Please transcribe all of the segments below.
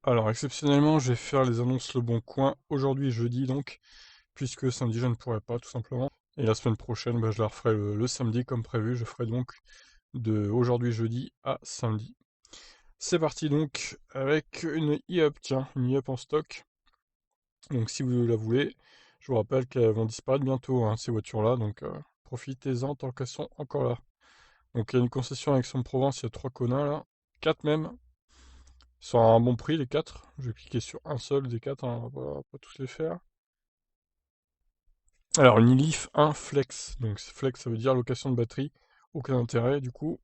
Alors, exceptionnellement, je vais faire les annonces Le Bon Coin aujourd'hui, jeudi donc, puisque samedi je ne pourrai pas, tout simplement. Et la semaine prochaine, bah, je la referai le samedi comme prévu. Je ferai donc de aujourd'hui jeudi à samedi. C'est parti donc avec une e-up, tiens, une e-up en stock. Donc si vous la voulez, je vous rappelle qu'elles vont disparaître bientôt, hein, ces voitures-là, donc profitez-en tant qu'elles sont encore là. Donc il y a une concession avec Aix-en-Provence, il y a 3 Kona là, 4 même. Ils sont à un bon prix les 4. Je vais cliquer sur un seul des 4, hein, on va pas tous les faire. Alors une Leaf 1 Flex, donc Flex ça veut dire location de batterie, aucun intérêt du coup.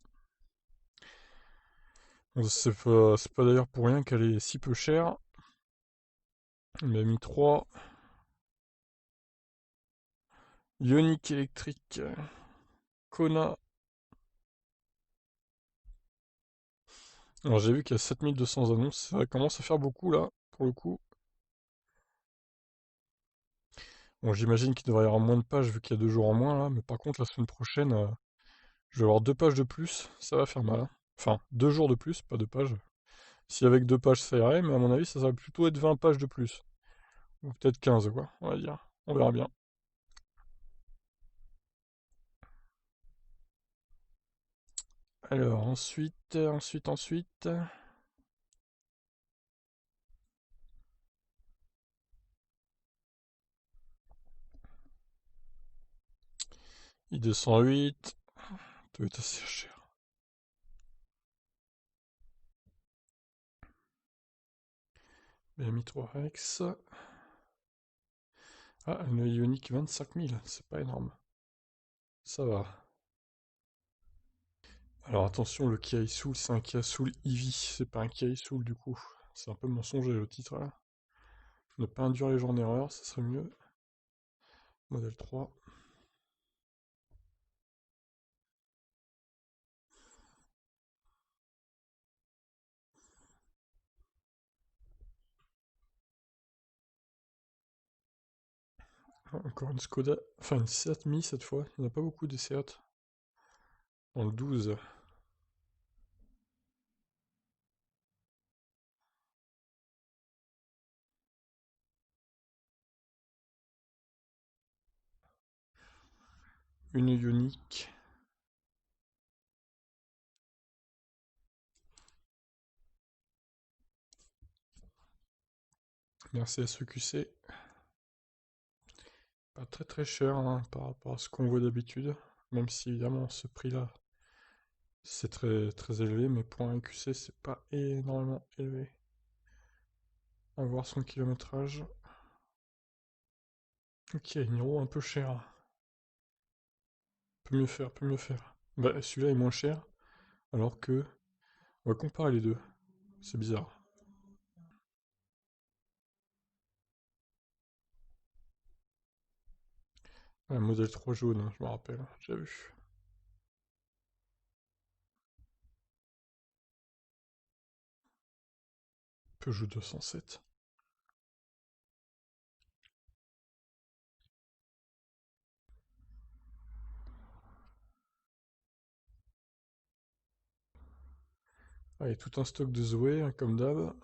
Bon, c'est pas d'ailleurs pour rien qu'elle est si peu chère. On m'a mis 3 Ioniq électrique Kona. Alors j'ai vu qu'il y a 7200 annonces, ça commence à faire beaucoup là, pour le coup. Bon, j'imagine qu'il devrait y avoir moins de pages vu qu'il y a 2 jours en moins là, mais par contre la semaine prochaine, je vais avoir 2 pages de plus, ça va faire mal, hein. Enfin, 2 jours de plus, pas 2 pages. Si avec 2 pages ça irait, mais à mon avis ça va plutôt être 20 pages de plus. Ou peut-être 15 quoi, on va dire. On verra bien. Alors ensuite. I208, Toyota CHR. BMI 3X. Ah, une Ioniq 25 000, c'est pas énorme. Ça va. Alors attention, le Kia Soul, c'est un Kia Soul EV, c'est pas un Kia Soul du coup. C'est un peu mensonger le titre là. Ne pas induire les gens en erreur, ça serait mieux. Modèle 3. Encore une Skoda, enfin une Seat Mi cette fois. Il n'y en a pas beaucoup de Seat. Dans le 12. Une Ioniq. Mercedes EQC. Pas très très cher hein, par rapport à ce qu'on voit d'habitude. Même si évidemment ce prix-là c'est très très élevé, mais pour un EQC c'est pas énormément élevé. On va voir son kilométrage. Ok, une Hero un peu cher. Peut mieux faire, peut mieux faire. Bah celui-là est moins cher, alors que... On va comparer les deux. C'est bizarre. Un modèle 3 jaune, hein, je me rappelle, j'ai vu. Peugeot 207. Allez, tout un stock de Zoé, hein, comme d'hab.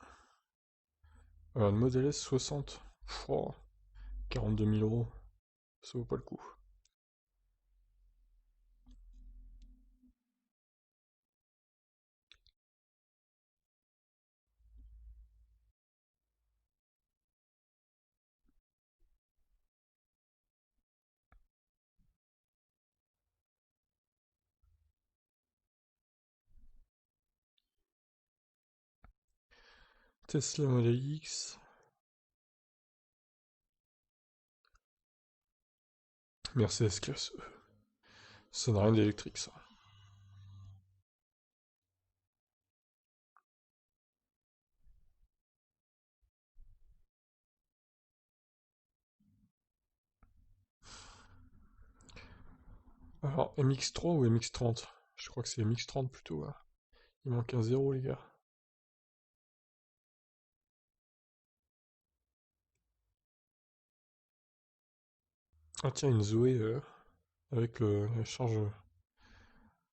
Un modèle S 60. Oh, 42 000 euros. Ça vaut pas le coup. Tesla Model X. Mercedes classe E. Ça n'a rien d'électrique, ça. Alors, MX3 ou MX30? Je crois que c'est MX30 plutôt, hein. Il manque un zéro, les gars. Ah tiens, une Zoé avec la charge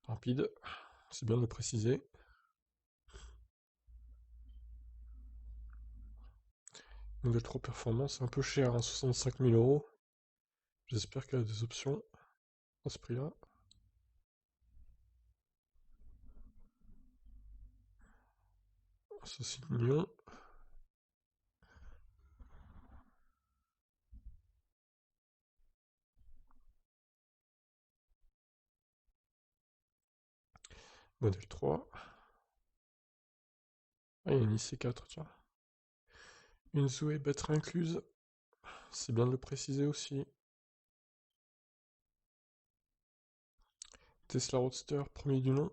rapide. C'est bien de le préciser. Modèle 3 performance, c'est un peu cher, hein, 65 000 euros. J'espère qu'elle a des options à ce prix-là. Ça c'est mignon. Modèle 3. Ah, il y a une IC4, tiens. Une Zoé batterie incluse. C'est bien de le préciser aussi. Tesla Roadster, premier du nom.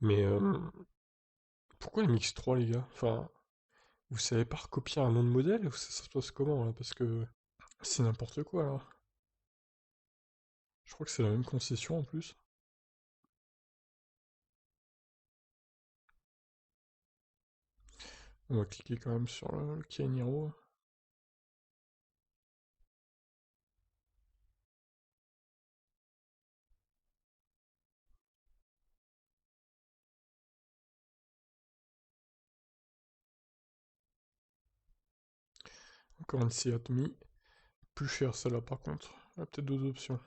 Mais pourquoi les MX3 les gars? Enfin, vous savez pas recopier un nom de modèle ou ça se passe comment là? Parce que c'est n'importe quoi là. Je crois que c'est la même concession en plus. On va cliquer quand même sur le Kia Niro. Encore une Seat Mi. Plus cher celle-là par contre. Il y a peut-être d'autres options.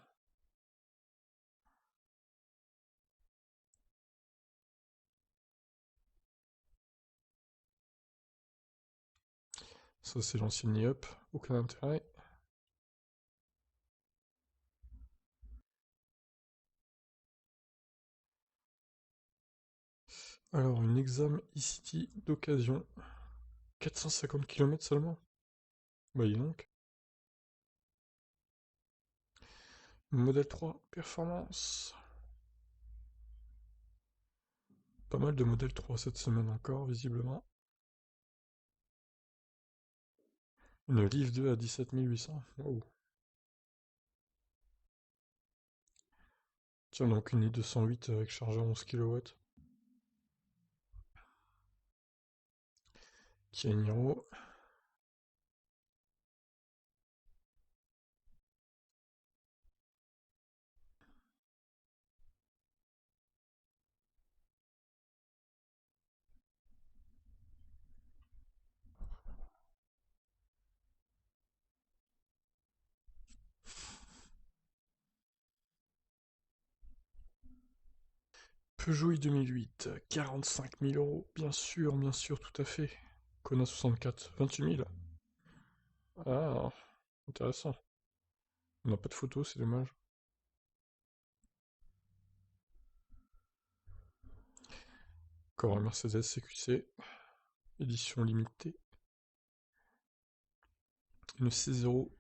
Ça c'est l'ancienne Up, aucun intérêt. Alors une Exam e-City d'occasion. 450 km seulement. Bah dis donc. Modèle 3, performance. Pas mal de modèle 3 cette semaine encore, visiblement. Une Leaf 2 à 17 800. Wow. Tiens donc une i208 avec chargeur 11 kW. Kia Niro. Peugeot i 2008, 45 000 euros. Bien sûr, tout à fait. Kona 64, 28 000. Ah, intéressant. On n'a pas de photo, c'est dommage. Encore un Mercedes CQC, édition limitée. Une C0.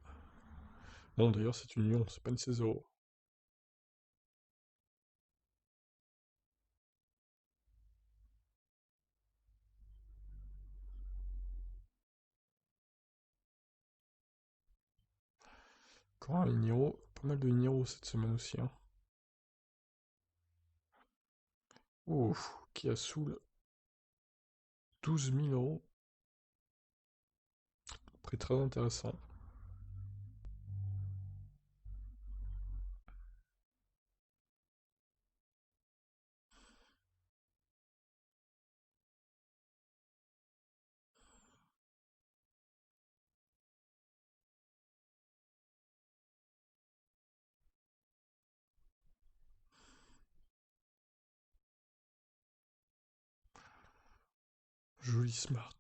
Bon, d'ailleurs, c'est une Lyon, c'est pas une C0. Encore un Niro. Pas mal de Niro cette semaine aussi, hein. Ouf, Kia Soul. 12 000 euros. Prix très intéressant. Joli Smart.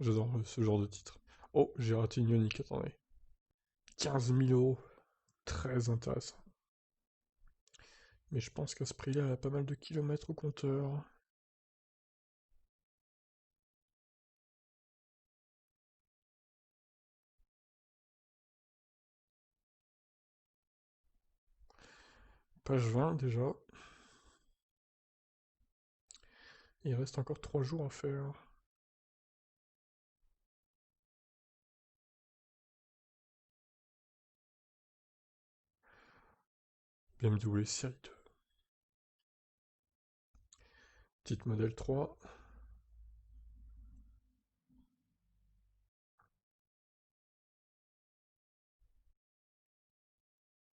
J'adore ce genre de titre. Oh, j'ai raté une Ioniq, attendez. 15 000 euros. Très intéressant. Mais je pense qu'à ce prix-là, elle a pas mal de kilomètres au compteur. Page 20 déjà. Il reste encore 3 jours à faire. BMW série 2. Petite modèle 3.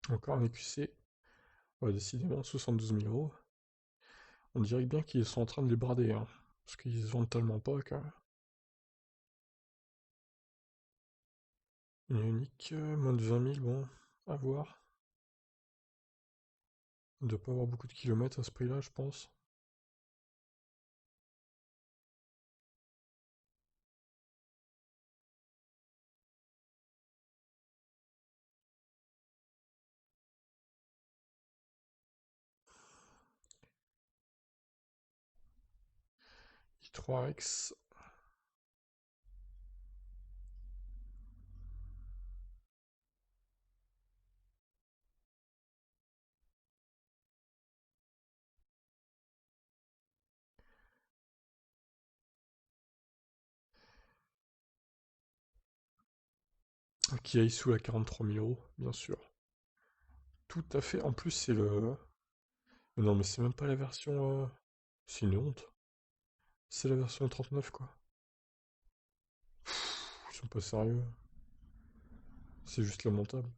Encore un EQC. Ouais, décidément, 72 000 euros. On dirait bien qu'ils sont en train de les brader, hein. Parce qu'ils se vendent tellement pas que... Une unique, moins de 20 000, bon, à voir. On doit pas avoir beaucoup de kilomètres à ce prix-là, je pense. i3X. Qui aille sous la 43 000 euros, bien sûr. Tout à fait. En plus, c'est le... Mais non, mais c'est même pas la version... C'est une honte. C'est la version 39, quoi. Ils sont pas sérieux. C'est juste lamentable.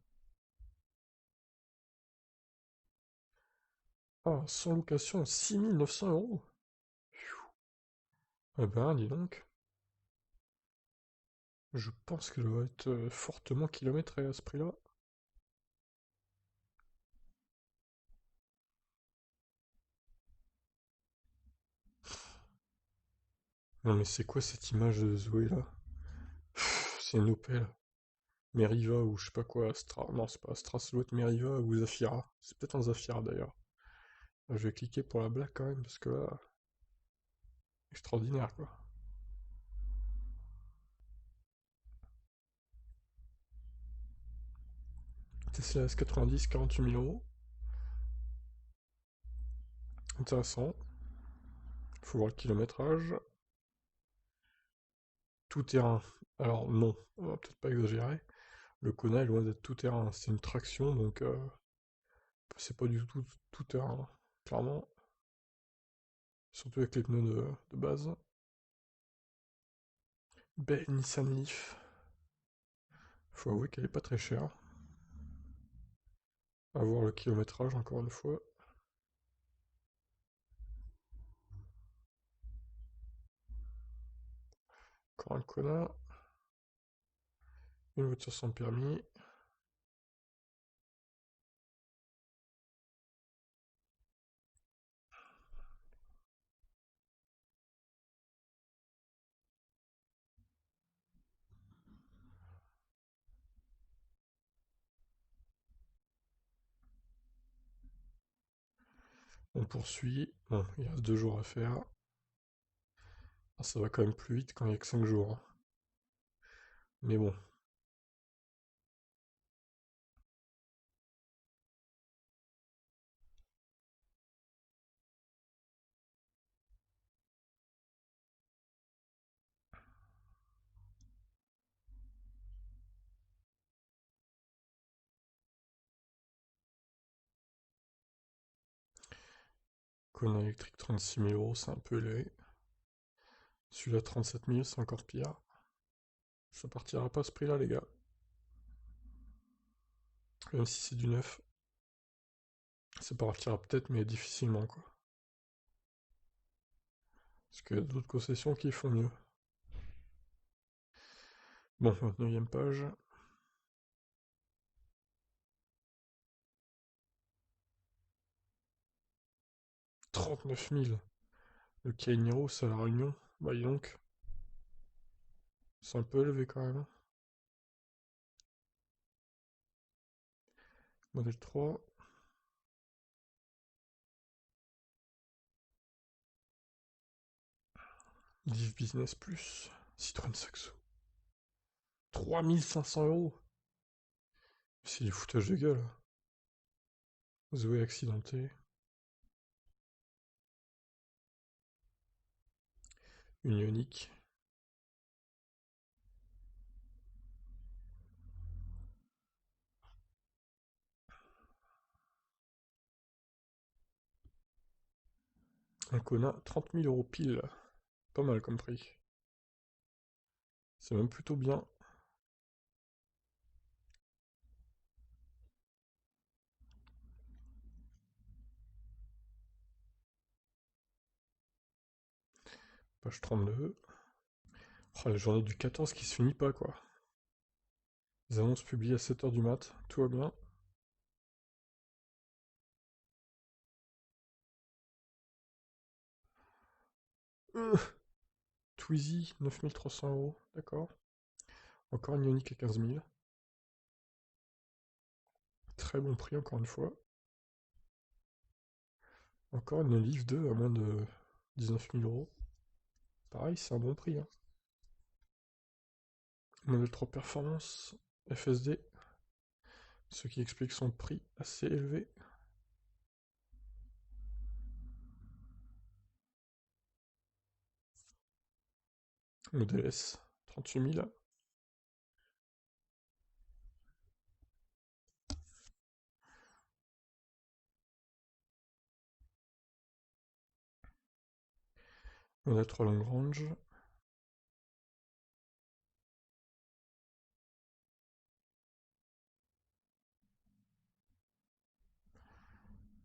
Ah, sans location, 6 900 euros. Eh ben, dis donc. Je pense qu'elle doit être fortement kilométrée à ce prix-là. Non mais c'est quoi cette image de Zoé là? C'est une Opel. Meriva ou je sais pas quoi, Astra. Non, c'est pas Astra, ça doit être Meriva ou Zafira. C'est peut-être un Zafira d'ailleurs. Je vais cliquer pour la blague quand même parce que là, extraordinaire quoi. Tesla S90, 48 000 euros. Intéressant. Faut voir le kilométrage. Tout terrain. Alors non, on va peut-être pas exagérer. Le Kona est loin d'être tout terrain. C'est une traction donc c'est pas du tout tout terrain. Clairement. Surtout avec les pneus de base. Belle Nissan Leaf. Faut avouer qu'elle est pas très chère. À voir le kilométrage encore une fois. Encore un connard. Une voiture sans permis. On poursuit. Bon, il reste 2 jours à faire. Ah, ça va quand même plus vite quand il n'y a que 5 jours, hein. Mais bon. Kona électrique 36 000 euros, c'est un peu élevé. Celui-là 37 000, c'est encore pire. Ça partira pas à ce prix-là, les gars. Même si c'est du neuf. Ça partira peut-être, mais difficilement, quoi. Parce qu'il y a d'autres concessions qui font mieux. Bon, 29e page. 39 000. Le Kainiro, c'est à la Réunion. Bah, dis donc. C'est un peu élevé quand même. Modèle 3. Div Business Plus. Citroën Saxo. 3500 euros. C'est du foutage de gueule. Zoé accidenté. Une Ioniq. Un Kona, 30 000 euros pile. Pas mal comme prix. C'est même plutôt bien. Page 32. Oh, la journée du 14 qui se finit pas, quoi. Les annonces publiées à 7h du mat, tout va bien. Euh, Twizy, 9300 €, d'accord. Encore une Ioniq à 15 000. Très bon prix, encore une fois. Encore une Leaf 2 à moins de 19 000 €. Pareil, c'est un bon prix, hein. Modèle 3 Performance, FSD, ce qui explique son prix assez élevé. Modèle S, 38 000. Modèle 3 Long Range.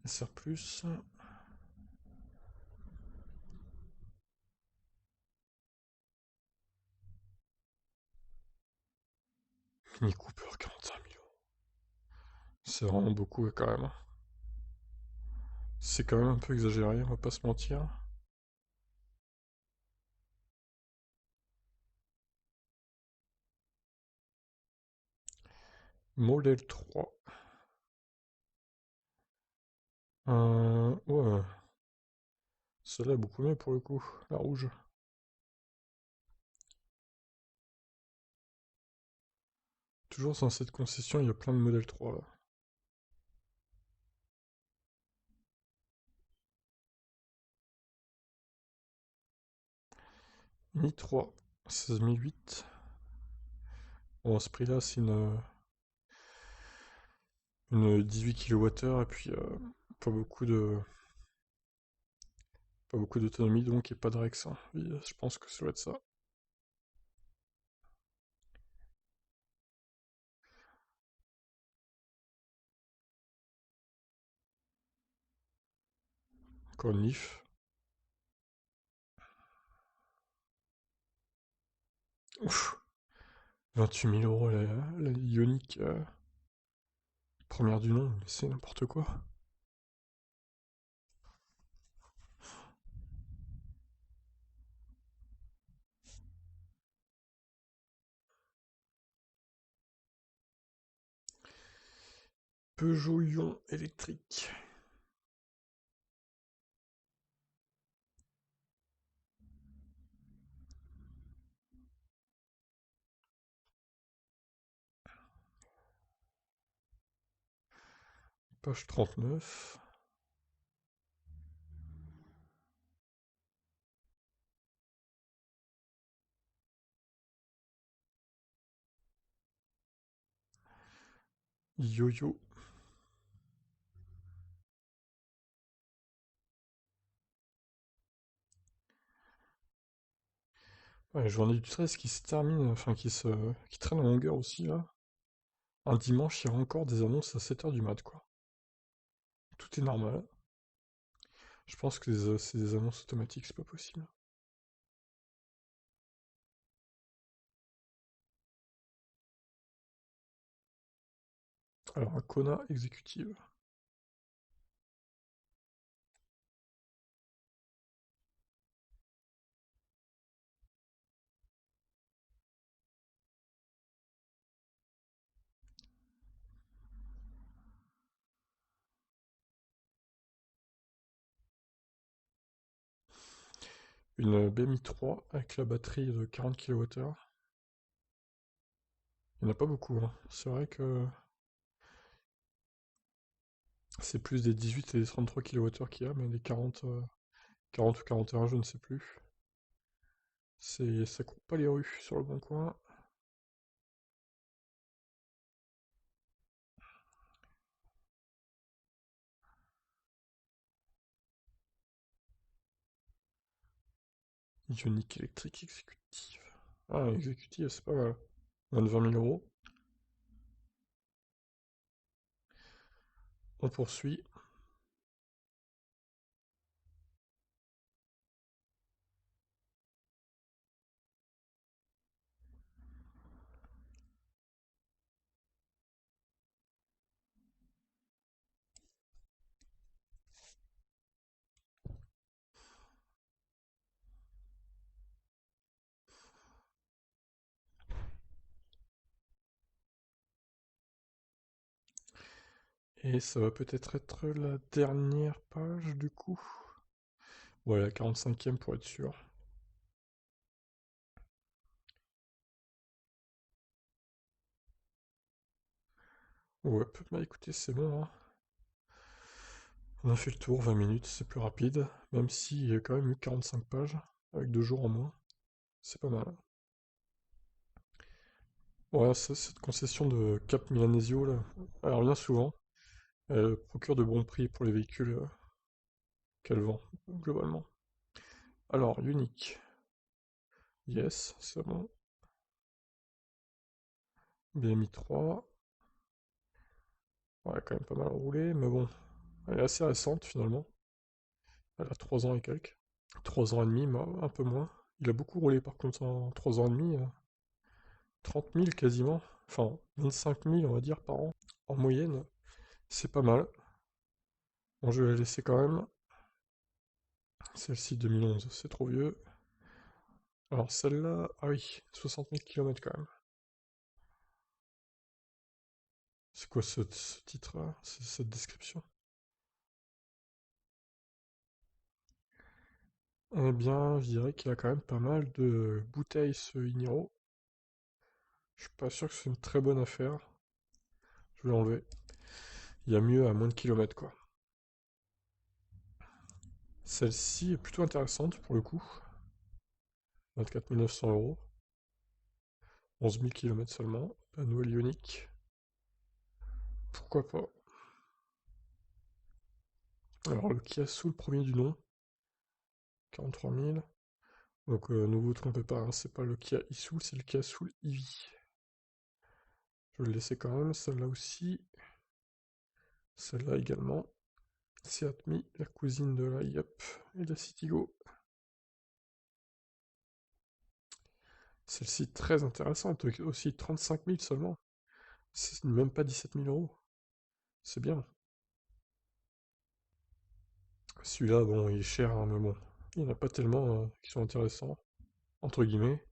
SR+. Mini Cooper, 45 000 €. C'est vraiment beaucoup quand même, hein. C'est quand même un peu exagéré, on va pas se mentir. Modèle 3. Ouais. Celle-là est beaucoup mieux pour le coup, la rouge. Toujours sans cette concession, il y a plein de modèles 3 là. Mi 3, 16 008. Bon, à ce prix-là, c'est une 18 kWh et puis pas beaucoup d'autonomie donc et pas de Rex, hein. Oui, je pense que ça doit être ça. Encore une Leaf. Ouf, 28 000 € la Ioniq, première du nom, mais c'est n'importe quoi. Peugeot Ion électrique. Page 39. Yo-yo. Ouais, journée du 13 qui se termine, enfin qui traîne en longueur aussi là. Un dimanche, il y aura encore des annonces à 7h du mat, quoi. Tout est normal. Je pense que c'est des annonces automatiques, c'est pas possible. Alors, un Kona exécutive. Une BMI 3 avec la batterie de 40 kWh. Il n'y en a pas beaucoup, hein. C'est vrai que c'est plus des 18 et des 33 kWh qu'il y a, mais des 40 ou 41, je ne sais plus. Ça court pas les rues sur le bon coin. Ioniq électrique exécutive. Ah, exécutive, c'est pas mal. Moins de 20 000 €. On poursuit. Et ça va peut-être être la dernière page du coup. Ouais, la 45e pour être sûr. Ouais, bah écoutez, c'est bon, hein. On a fait le tour, 20 minutes, c'est plus rapide. Même s'il y a quand même eu 45 pages, avec 2 jours en moins. C'est pas mal. Ouais, cette concession de Cap Milanesio, là, elle revient souvent. Elle procure de bons prix pour les véhicules qu'elle vend, globalement. Alors, Unique. Yes, c'est bon. BMI 3. Ouais, quand même pas mal roulé, mais bon. Elle est assez récente, finalement. Elle a 3 ans et quelques. 3 ans et demi, un peu moins. Il a beaucoup roulé, par contre, en 3 ans et demi. 30 000 quasiment. Enfin, 25 000, on va dire, par an. En moyenne. C'est pas mal. Bon, je vais la laisser quand même. Celle-ci, 2011, c'est trop vieux. Alors celle-là, ah oui, 60 000 km quand même. C'est quoi ce titre-là? Cette description? Eh bien, je dirais qu'il a quand même pas mal de bouteilles ce Iniro. Je suis pas sûr que c'est une très bonne affaire. Je vais l'enlever. Il y a mieux à moins de kilomètres quoi. Celle-ci est plutôt intéressante pour le coup. 24 900 €. 11 000 km seulement. La nouvelle Ioniq. Pourquoi pas? Alors le Kia Soul, premier du nom. 43 000. Donc ne vous trompez pas, hein, c'est pas le Kia e-Soul, c'est le Kia Soul EV. Je vais le laisser quand même, celle-là aussi. Celle-là également. Seat Mi, la cousine de la Yep et de la Citigo. Celle-ci très intéressante, aussi 35 000 seulement. C'est même pas 17 000 €. C'est bien. Celui-là, bon, il est cher, hein, mais bon. Il n'y en a pas tellement qui sont intéressants, entre guillemets.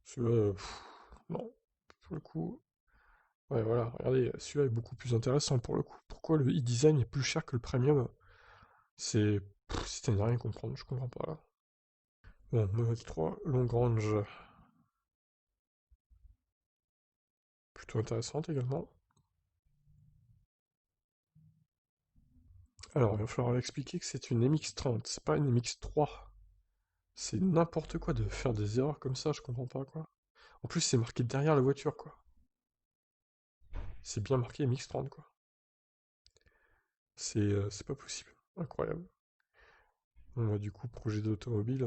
Celui-là, non. Pour le coup. Ouais, voilà, regardez, celui-là est beaucoup plus intéressant pour le coup. Pourquoi le e-design est plus cher que le premium? C'est. C'est à rien comprendre, je comprends pas là. Bon, Model 3, Long Range, plutôt intéressante également. Alors, il va falloir l'expliquer que c'est une MX-30, c'est pas une MX-3. C'est n'importe quoi de faire des erreurs comme ça, je comprends pas quoi. En plus, c'est marqué derrière la voiture quoi. C'est bien marqué MX-30 quoi. C'est pas possible. Incroyable. Bon, bah, du coup, projet d'automobile,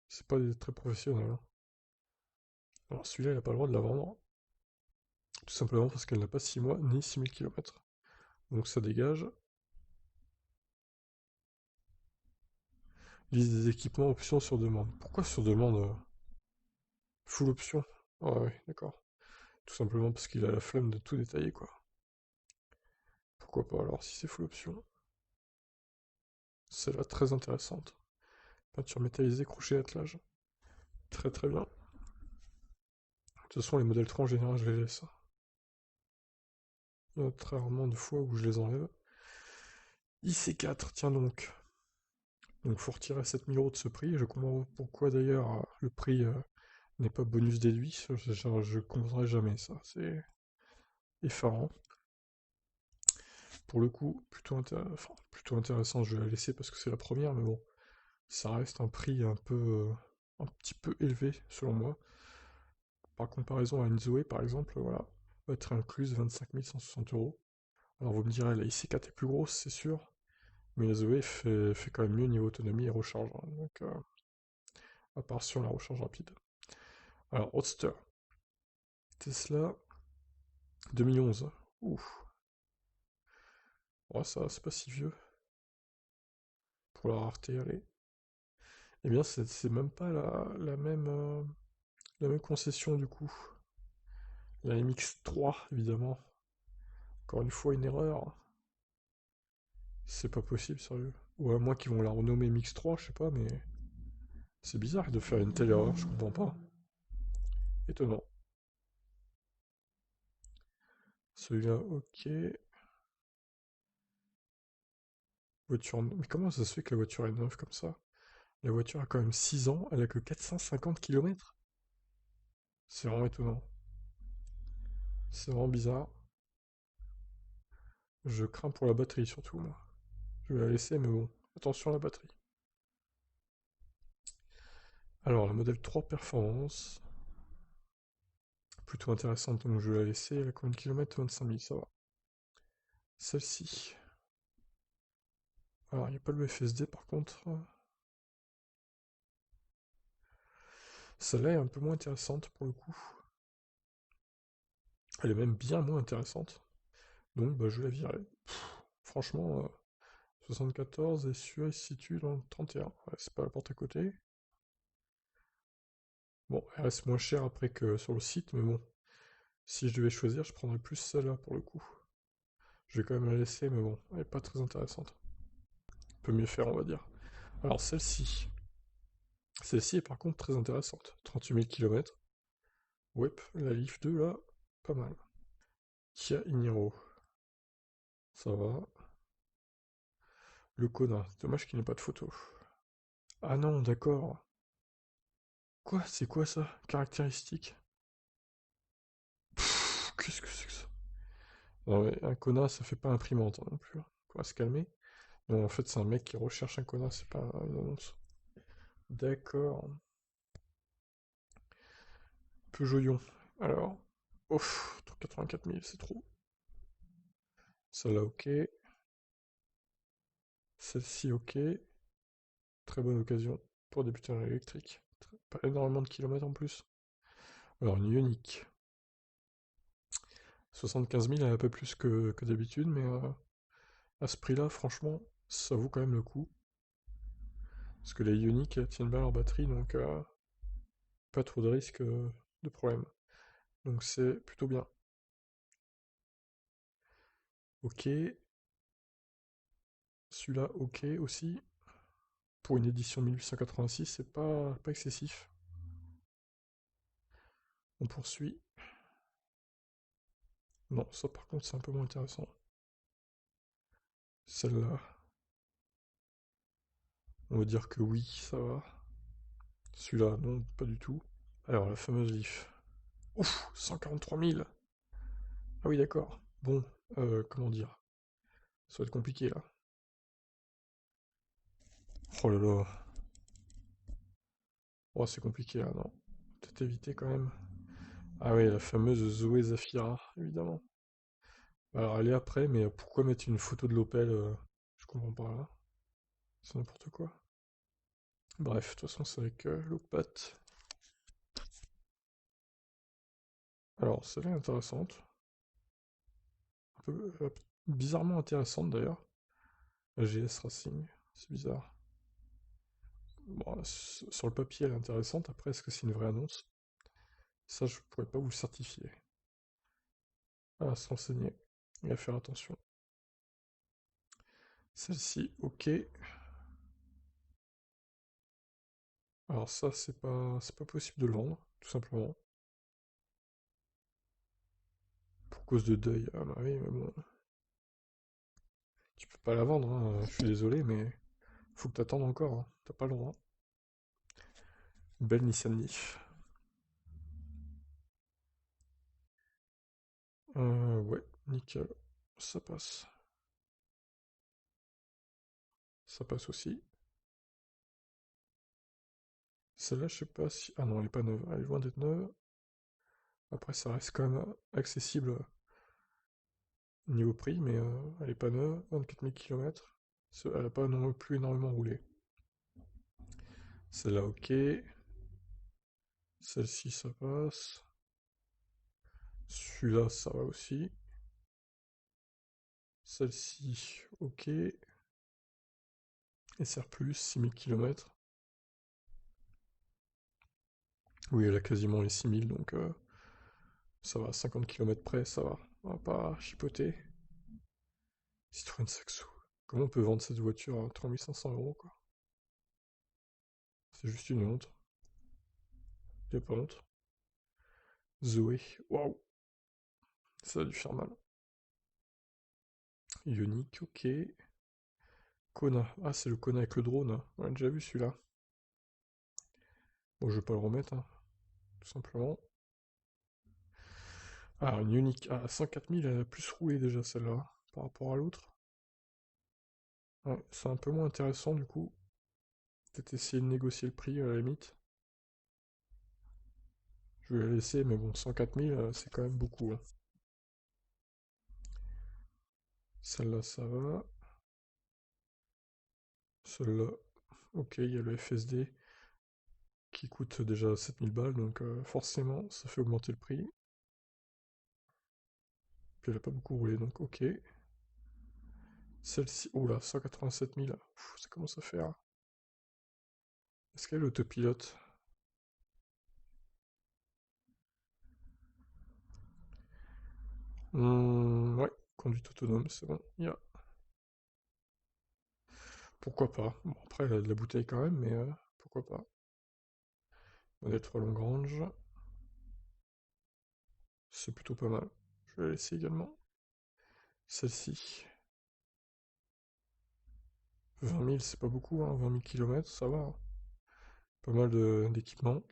c'est pas très professionnel, hein. Alors, celui-là, il a pas le droit de la vendre. Tout simplement parce qu'elle n'a pas 6 mois ni 6 000 km. Donc ça dégage. Liste des équipements, options sur demande. Pourquoi sur demande full option? Ah ouais, d'accord. Tout simplement parce qu'il a la flemme de tout détailler, quoi. Pourquoi pas alors si c'est full option? Celle-là très intéressante. Peinture métallisée, crochet attelage. Très très bien. De toute façon, les modèles 3 en général, je les laisse. Il y a très rarement de fois où je les enlève. IC4, tiens donc. Donc faut retirer 7 000 € de ce prix. Je comprends pourquoi d'ailleurs le prix n'est pas bonus déduit. Je comprendrai jamais ça. C'est effarant. Pour le coup, plutôt intéressant. Je vais la laisser parce que c'est la première, mais bon, ça reste un prix un petit peu élevé selon moi. Par comparaison à une Zoé par exemple, voilà, va être incluse 25 160 €. Alors vous me direz, la IC4 est plus grosse, c'est sûr, mais la Zoé fait quand même mieux niveau autonomie et recharge, hein, donc à part sur la recharge rapide. Alors, Roadster. Tesla 2011. Ouf. Ouais, ça, c'est pas si vieux. Pour la rareté, allez. Eh bien, c'est même pas la même concession du coup. La MX3, évidemment. Encore une fois, une erreur. C'est pas possible, sérieux. Ou à moins qu'ils vont la renommer MX3, je sais pas, mais. C'est bizarre de faire une telle erreur, je comprends pas. Étonnant. Celui-là, ok. Voiture... Mais comment ça se fait que la voiture est neuve comme ça? La voiture a quand même 6 ans, elle a que 450 km. C'est vraiment étonnant. C'est vraiment bizarre. Je crains pour la batterie surtout, moi. Je vais la laisser, mais bon, attention à la batterie. Alors, la modèle 3 Performance, plutôt intéressante, donc je vais la laisser. Elle a combien de kilomètres? 25 000, ça va. Celle-ci. Alors, il n'y a pas le FSD par contre. Celle-là est un peu moins intéressante pour le coup. Elle est même bien moins intéressante. Donc, bah, je vais la virer. Franchement, 74 et celui-là il se situe dans le 31. Ouais, c'est pas la porte à côté. Bon, elle reste moins chère après que sur le site, mais bon. Si je devais choisir, je prendrais plus celle-là pour le coup. Je vais quand même la laisser, mais bon, elle est pas très intéressante. On peut mieux faire, on va dire. Alors celle-ci. Celle-ci est par contre très intéressante. 38 000 km. Ouais, la Leaf 2 là, pas mal. Kia Iniro. Ça va. Le Kona. Dommage qu'il n'ait pas de photo. Ah non, d'accord. Quoi? C'est quoi ça? Caractéristique? Qu'est-ce que c'est que ça? Non mais un Kona, ça fait pas imprimante hein, non plus. On va se calmer. Non, en fait, c'est un mec qui recherche un Kona, c'est pas une annonce. D'accord. Peugeot. Alors. Ouf, 84 000, c'est trop. Celle-là, ok. Celle-ci, ok. Très bonne occasion pour débuter en électrique. Pas énormément de kilomètres en plus. Alors, une Ioniq. 75 000, elle a pas plus que d'habitude, mais à ce prix-là, franchement, ça vaut quand même le coup. Parce que les Ioniq elles tiennent bien leur batterie, donc pas trop de risques de problème. Donc c'est plutôt bien. Ok. Celui-là, ok aussi. Pour une édition 1886, c'est pas excessif. On poursuit. Non, ça par contre c'est un peu moins intéressant. Celle-là, on va dire que oui, ça va. Celui-là, non, pas du tout. Alors, la fameuse Leaf. Ouf, 143 000. Ah oui, d'accord. Bon, comment dire? Ça va être compliqué là. Oh là là. Oh, c'est compliqué là, non. Peut-être éviter quand même. Ah oui, la fameuse Zoé Zafira, évidemment. Alors, elle est après, mais pourquoi mettre une photo de l'Opel je comprends pas là. C'est n'importe quoi. Bref, de toute façon, c'est avec l'Opat. Alors, celle-là est intéressante. Un peu bizarrement intéressante d'ailleurs. La GS Racing, c'est bizarre. Bon, sur le papier, elle est intéressante. Après, est-ce que c'est une vraie annonce? Ça, je pourrais pas vous le certifier. À se renseigner et à faire attention. Celle-ci, ok. Alors ça, c'est pas possible de le vendre, tout simplement. Pour cause de deuil. Ah bah oui, mais bon. Tu peux pas la vendre, hein. Je suis désolé, mais faut que t'attendes encore, hein. T'as pas le droit. Belle Nissan Leaf. Ouais, nickel. Ça passe. Ça passe aussi. Celle-là, je sais pas si... Ah non, elle est pas neuve. Elle est loin d'être neuve. Après, ça reste quand même accessible niveau prix, mais elle est pas neuve. 24 000 km. Elle a pas non plus énormément roulé. Celle-là, ok. Celle-ci, ça passe. Celui-là, ça va aussi. Celle-ci, ok. SR+, 6000 km. Oui, elle a quasiment les 6000, donc ça va, 50 km près, ça va. On va pas chipoter. Citroën Saxo. Comment on peut vendre cette voiture à 3500 € quoi? C'est juste une honte. Y'a pas honte. Zoé, waouh, ça a dû faire mal. Ioniq, ok. Kona. Ah, c'est le Kona avec le drone. On a déjà vu celui-là. Bon, je vais pas le remettre, hein, tout simplement. Ah, une unique. Ah, 104 000, elle a plus roulé déjà celle-là, par rapport à l'autre. Ouais, c'est un peu moins intéressant du coup. Peut-être essayer de négocier le prix à la limite. Je vais la laisser, mais bon, 104 000, c'est quand même beaucoup, hein. Celle-là, ça va. Celle-là, ok, il y a le FSD qui coûte déjà 7000 balles, donc forcément, ça fait augmenter le prix. Puis elle a pas beaucoup roulé, donc ok. Celle-ci, oh là, 187 000, ça commence à faire. Est-ce qu'elle a l'autopilote? Ouais, conduite autonome, c'est bon. Pourquoi pas? Bon, après, elle a de la bouteille quand même, mais pourquoi pas? Modèle 3 Longrange, c'est plutôt pas mal. Je vais la laisser également. Celle-ci, 20 000, c'est pas beaucoup, hein, 20 000 km, ça va, hein. Pas mal d'équipements.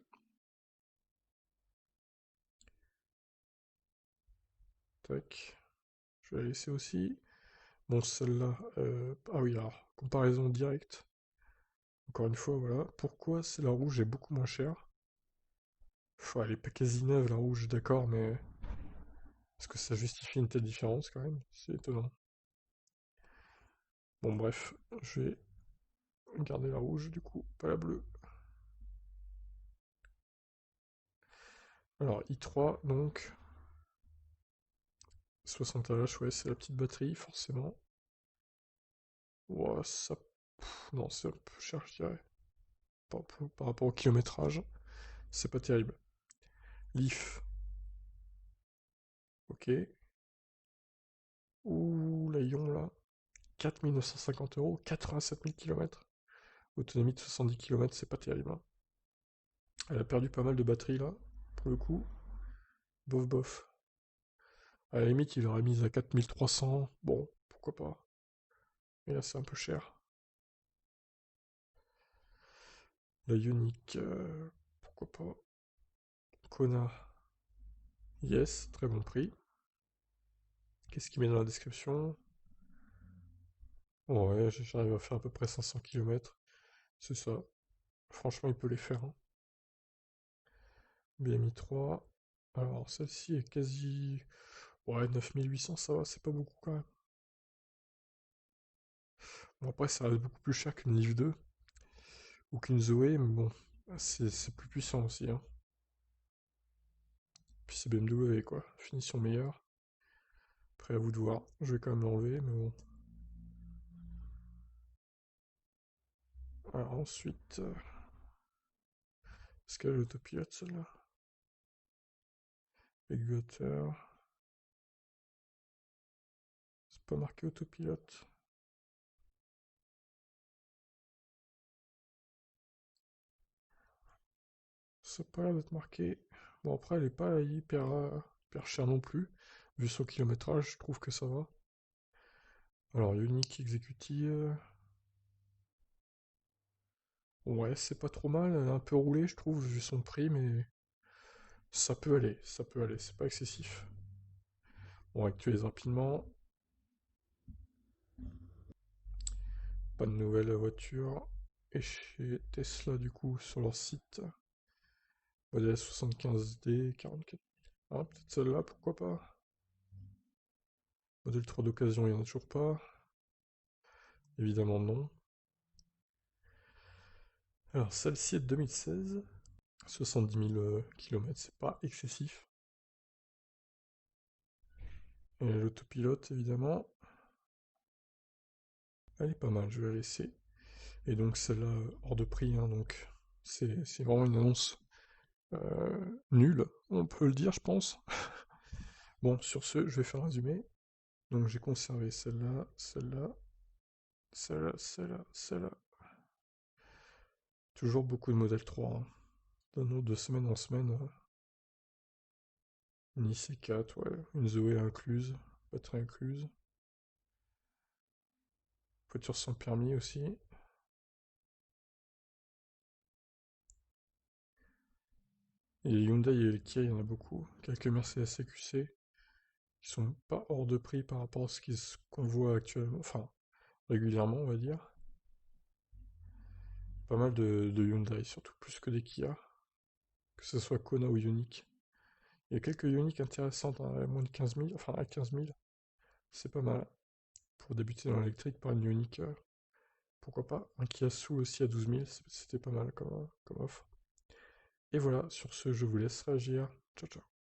Tac, je vais la laisser aussi. Bon, celle-là, ah oui, alors, comparaison directe. Encore une fois, voilà. Pourquoi c'est la rouge est beaucoup moins chère? Elle est pas quasi neuve, la rouge, d'accord, mais est-ce que ça justifie une telle différence quand même? C'est étonnant. Bon, bref, je vais garder la rouge du coup, pas la bleue. Alors, i3, donc, 60 H, ouais, c'est la petite batterie, forcément. Ouah, ça. Non, c'est un peu cher, je dirais. Par rapport au kilométrage, c'est pas terrible. Leaf, ok. Ouh, la Ion là, 4 950 €, 87 000 km. Autonomie de 70 km, c'est pas terrible, hein. Elle a perdu pas mal de batterie là, pour le coup. Bof bof. À la limite, il l'aurait mise à 4300, bon, pourquoi pas. Mais là, c'est un peu cher. La Unique, pourquoi pas. Kona, yes, très bon prix. Qu'est-ce qu'il met dans la description? Ouais, j'arrive à faire à peu près 500 km. C'est ça. Franchement, il peut les faire, hein. BMI 3. Alors, celle-ci est quasi. Ouais, 9800, ça va, c'est pas beaucoup quand même. Bon, après, ça reste beaucoup plus cher qu'une Leaf 2 ou qu'une Zoé, mais bon, c'est plus puissant aussi, hein. Puis c'est BMW, quoi. Finition meilleure. Après, à vous de voir. Je vais quand même l'enlever, mais bon. Alors, ensuite. Est-ce qu'elle a l'autopilote, celle-là? Régulateur. C'est pas marqué autopilote. Ça n'a pas l'air d'être marqué. Bon, après, elle est pas hyper chère non plus. Vu son kilométrage, je trouve que ça va. Alors, Unique Executive. Ouais, c'est pas trop mal. Elle a un peu roulé, je trouve, vu son prix, mais ça peut aller, c'est pas excessif. On va actualiser rapidement. Pas de nouvelles voitures. Et chez Tesla, du coup, sur leur site, modèle 75D, 44 000. Ah, peut-être celle-là, pourquoi pas. Modèle 3 d'occasion, il n'y en a toujours pas. Évidemment, non. Alors, celle-ci est de 2016. 70 000 km, c'est pas excessif. Et l'autopilote, évidemment. Elle est pas mal, je vais la laisser. Et donc, celle-là, hors de prix, hein, donc c'est vraiment une annonce nulle, on peut le dire, je pense. Bon, sur ce, je vais faire un résumé. Donc, j'ai conservé celle-là, celle-là, celle-là, celle-là, celle-là. Toujours beaucoup de modèle 3, hein. De semaine en semaine. Une IC4, ouais. Une Zoé incluse, batterie incluse. Voiture sans permis aussi. Et les Hyundai et les Kia, il y en a beaucoup. Quelques Mercedes CQC qui sont pas hors de prix par rapport à qu'on voit actuellement, enfin régulièrement on va dire. Pas mal de Hyundai, surtout plus que des Kia, que ce soit Kona ou Ioniq. Il y a quelques Ioniq intéressantes à moins de 15 000, enfin à 15 000, c'est pas mal. Pour débuter dans l'électrique par une Ioniq, pourquoi pas. Un Kia Soul aussi à 12 000, c'était pas mal comme offre. Et voilà, sur ce, je vous laisse réagir. Ciao ciao.